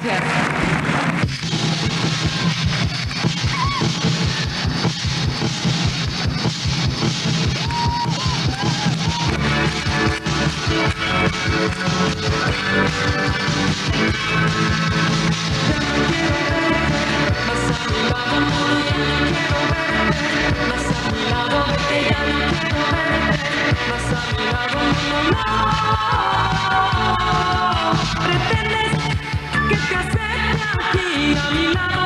Gracias. Pretendes que te acerque aquí a mi lado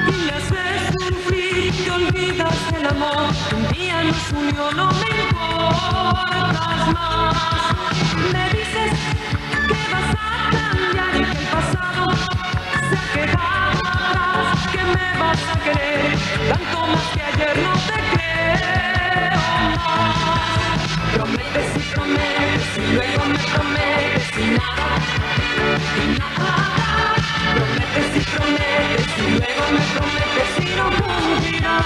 y me haces sufrir, te olvidas del amor. Un día nos unió, no me importas más. Me dices que vas a cambiar y que el pasado se ha quedado atrás, que me vas a querer tanto más que ayer. No te creo más. Prometes y prometes y luego me prometes y nada, y nada. Prometes y prometes y luego me prometes y no cumplirás.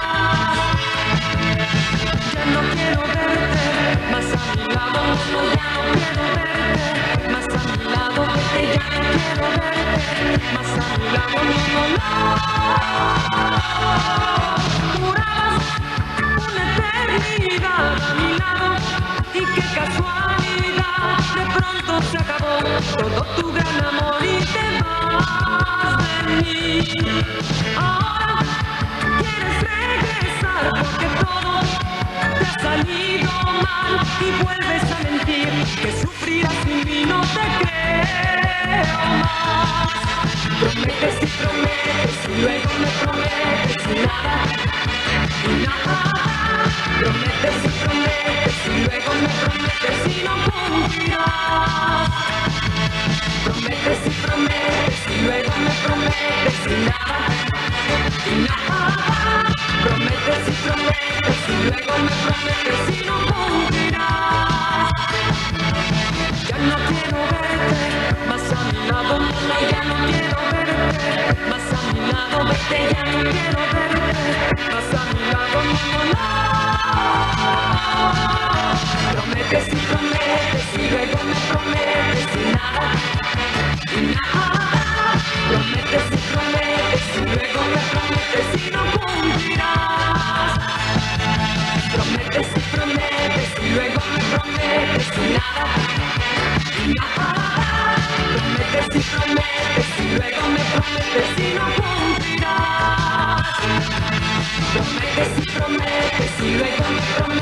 Ya no quiero verte más a mi lado, no, ya no quiero verte más a mi lado, vete, ya no quiero verte más a mi lado, no. Jurabas una eternidad a mi lado y qué casualidad, de pronto se acabó todo tu gran amor y te vas de mí. Ahora quieres regresar porque todo te ha salido mal y vuelves a mentir, que sufrirás sin mí, no te creo más. Prometes y prometes y luego me prometes y nada, y nada. Prometes y prometes y luego me prometes y no cumplirás. Prometes y prometes y luego me prometes y nada, y nada. Prometes y prometes y luego me prometes y no cumplirás. Ya no quiero verte más a mi lado, no, ya no quiero verte más a mi lado, vete, ya no quiero verte más a mi lado, no. Prometes y prometes y luego me prometes y nada, y nada. Prometes y prometes y luego me prometes y no cumplirás. Prometes y prometes y luego me prometes y nada, y nada. Prometes y prometes y luego me prometes y no cumplirás. Prometes y prometes y luego me prometes